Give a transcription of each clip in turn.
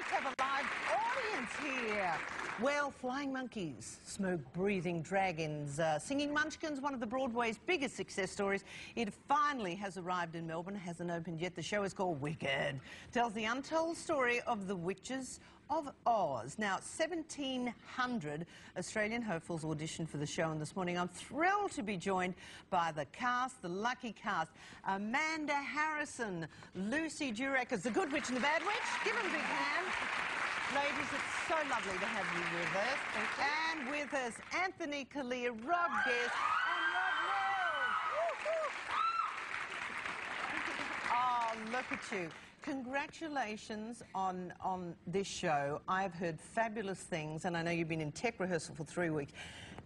have a live audience here. Well, flying monkeys, smoke-breathing dragons, singing munchkins, one of the Broadway's biggest success stories. It finally has arrived in Melbourne, hasn't opened yet. The show is called Wicked. Tells the untold story of the witches of Oz. Now, 1,700 Australian hopefuls auditioned for the show, and this morning I'm thrilled to be joined by the cast, the lucky cast. Amanda Harrison, Lucy Durack, the good witch and the bad witch. Give them a big hand. Ladies, it's so lovely to have you with us. And with us, Anthony Kalia, Rob Guest, and Rob Wells. Oh, look at you. Congratulations on this show. I've heard fabulous things, and I know you've been in tech rehearsal for 3 weeks.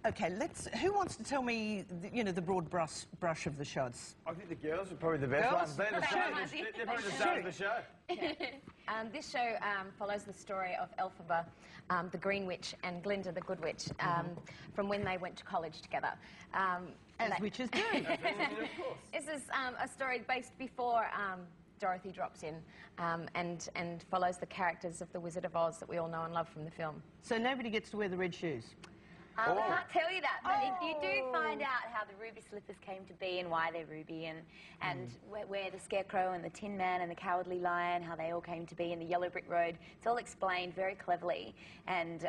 Okay, who wants to tell me, the broad brush of the show? I think the girls are probably the best ones. They're probably the stars of the show. Yeah. This show follows the story of Elphaba, the Green Witch, and Glinda, the Good Witch, from when they went to college together. As witches do. Of course. This is a story based before Dorothy drops in, and follows the characters of the Wizard of Oz that we all know and love from the film. So nobody gets to wear the red shoes? I can't tell you that, but if you do find out how the ruby slippers came to be and why they're ruby, and where the Scarecrow and the Tin Man and the Cowardly Lion, how they all came to be in the Yellow Brick Road, it's all explained very cleverly and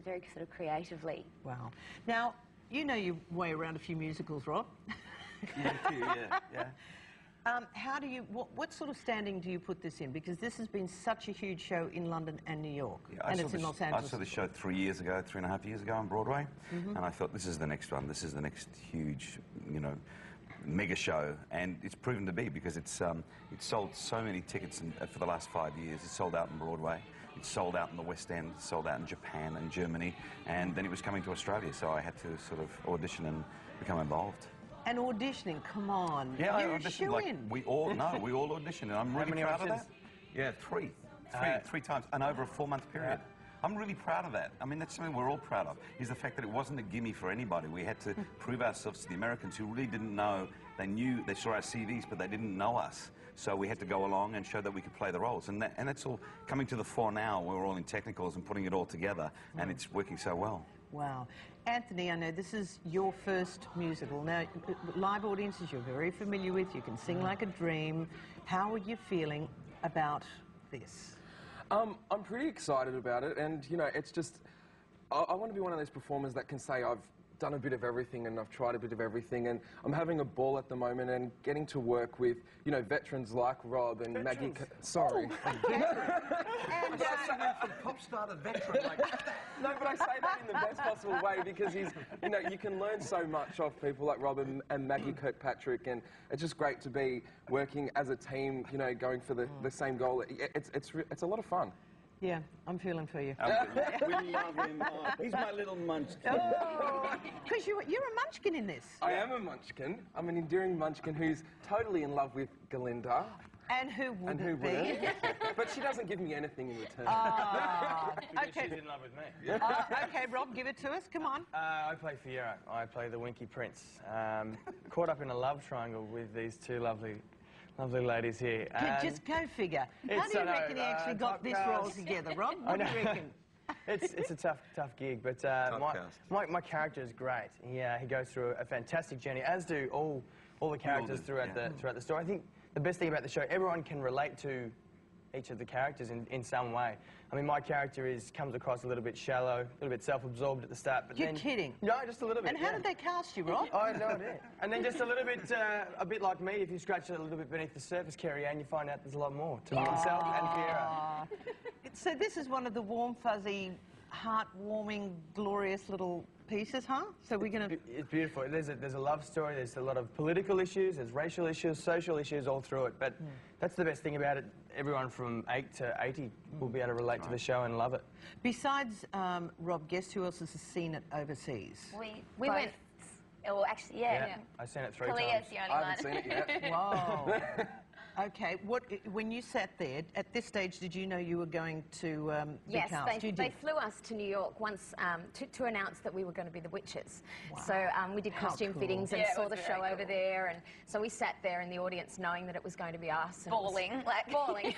very sort of creatively. Wow. Now, you know your way around a few musicals, Rob. Yeah. How do you, what sort of standing do you put this in? Because this has been such a huge show in London and New York, and it's in Los Angeles. I saw the show 3.5 years ago on Broadway, and I thought, this is the next one. This is the next huge, mega show, and it's proven to be, because it's sold so many tickets for the last 5 years. It's sold out on Broadway. It's sold out in the West End. It's sold out in Japan and Germany, and then it was coming to Australia, so I had to sort of audition and become involved. And auditioning, come on. Yeah, You're I auditioned, we all auditioned, and I'm really proud of that. Yeah, three times, and over a 4-month period. I'm really proud of that. I mean, that's something we're all proud of, is the fact that it wasn't a gimme for anybody. We had to prove ourselves to the Americans, who really didn't know. They saw our CVs, but they didn't know us. So we had to go along and show that we could play the roles. And that's all coming to the fore now. We're all in technicals and putting it all together, and it's working so well. Wow. Anthony, I know this is your first musical. Now, live audiences you're very familiar with. You can sing like a dream. How are you feeling about this? I'm pretty excited about it, and, it's just... I want to be one of those performers that can say I've done a bit of everything and I've tried a bit of everything, and I'm having a ball at the moment and getting to work with, veterans like Rob and Maggie... Sorry. And went from pop star to veteran like that. No, but I say that in the best possible way, because he's, you can learn so much off people like Rob and Maggie Kirkpatrick, and it's just great to be working as a team, going for the same goal. It's a lot of fun. Yeah, I'm feeling for you. We love him. He's my little munchkin. Because you're a munchkin in this. I am a munchkin. I'm an endearing munchkin who's totally in love with Glinda. And who wouldn't be? But she doesn't give me anything in return. Okay. She's in love with me. Okay, Rob, give it to us. Come on. I play Fiera. I play the Winky Prince. Caught up in a love triangle with these two lovely ladies here. Just go figure. How do you reckon he actually got this role together, Rob? What do you reckon? It's a tough gig, but my character is great. He goes through a fantastic journey, as do all the characters throughout the story. I think the best thing about the show, everyone can relate to each of the characters in some way. I mean, my character comes across a little bit shallow, a little bit self-absorbed at the start, but You're kidding? No, just a little bit. And how did they cast you, Rob? I had no idea. And then just a bit like me, if you scratch it a little bit beneath the surface, Kerri, and you find out there's a lot more to myself and Fiera. So this is one of the warm, fuzzy, heart-warming, glorious little pieces, huh? So we're going to... It's beautiful. There's a love story, there's a lot of political issues, there's racial issues, social issues all through it, but that's the best thing about it. Everyone from 8 to 80 will be able to relate to the show and love it. Besides Rob Guest, who else has seen it overseas? We went... Well, actually, yeah. I've seen it 3 Kalia's times. the only I haven't seen it yet. Wow. Okay, when you sat there, at this stage, did you know you were going to be cast? Yes, they flew us to New York once to announce that we were going to be the witches. Wow. So we did costume fittings and saw the show over there, and so we sat there in the audience knowing that it was going to be us. And bawling. Bawling.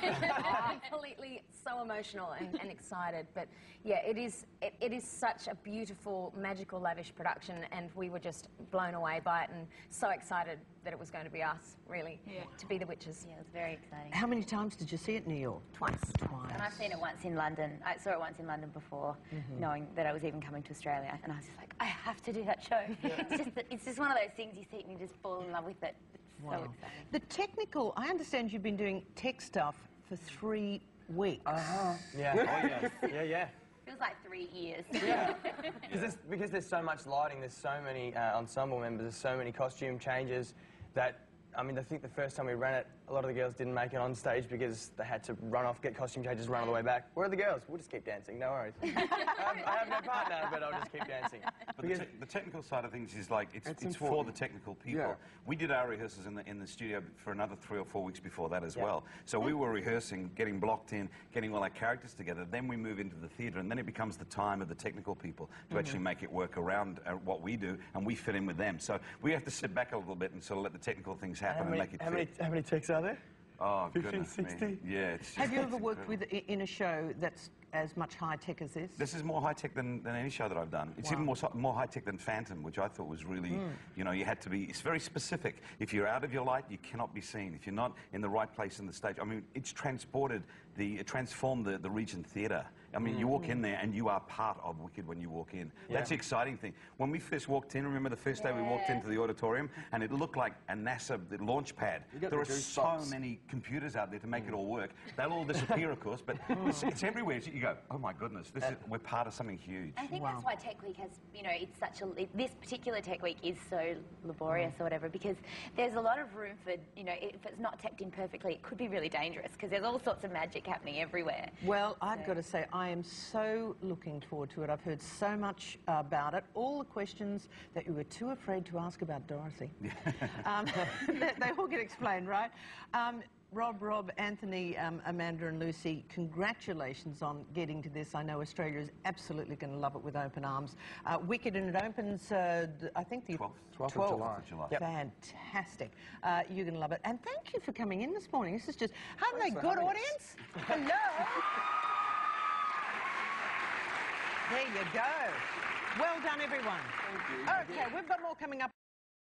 Completely so emotional and excited. But yeah, it is such a beautiful, magical, lavish production, and we were just blown away by it and so excited that it was going to be us, really, to be the witches. Yeah, it was very exciting. How many times did you see it in New York? Twice. And I've seen it once in London. I saw it once in London before, knowing that I was even coming to Australia. And I was just like, I have to do that show. It's just one of those things you see and you just fall in love with it. It's so exciting. The technical, I understand you've been doing tech stuff for 3 weeks. Yeah. Yeah. Feels like 3 years. Yeah. Because there's so much lighting, there's so many ensemble members, there's so many costume changes that, I mean, I think the first time we ran it, a lot of the girls didn't make it on stage because they had to run off, get costume changes, run all the way back. Where are the girls? We'll just keep dancing, no worries. I have no partner, but I'll just keep dancing. But the technical side of things is like, it's for the technical people. Yeah. We did our rehearsals in the studio for another 3 or 4 weeks before that as well. So we were rehearsing, getting blocked in, getting all our characters together. Then we move into the theatre, and then it becomes the time of the technical people to actually make it work around what we do, and we fit in with them. So we have to sit back a little bit and sort of let the technical things happen and make it fit. How many techs are there? Oh, 50, goodness 60? me. Yeah. Have you ever worked in a show that's as much high-tech as this? This is more high-tech than any show that I've done. It's even more high-tech than Phantom, which I thought was really, you know, you had to be, it's very specific. If you're out of your light, you cannot be seen. If you're not in the right place in the stage, I mean, it's transformed the Regent Theatre. I mean, you walk in there and you are part of Wicked when you walk in. That's the exciting thing. When we first walked in, remember the first day we walked into the auditorium and it looked like a NASA launch pad. There are so many computers out there to make it all work. They'll all disappear, of course, but it's everywhere. So you go, oh my goodness, we're part of something huge. I think that's why Tech Week has, you know, it's such a, this particular Tech Week is so laborious or whatever, because there's a lot of room for, you know, if it's not teched in perfectly, it could be really dangerous because there's all sorts of magic happening everywhere. Well, I've got to say, I am so looking forward to it. I've heard so much about it. All the questions that you were too afraid to ask about Dorothy. They all get explained, right? Rob, Anthony, Amanda and Lucy, congratulations on getting to this. I know Australia is absolutely going to love it with open arms. Wicked, and it opens, I think, the 12th of July. Yep. Fantastic. You're going to love it. And thank you for coming in this morning. This is just, haven't they good audience? Hello. There you go. Well done, everyone. Thank you. Okay, we've got more coming up.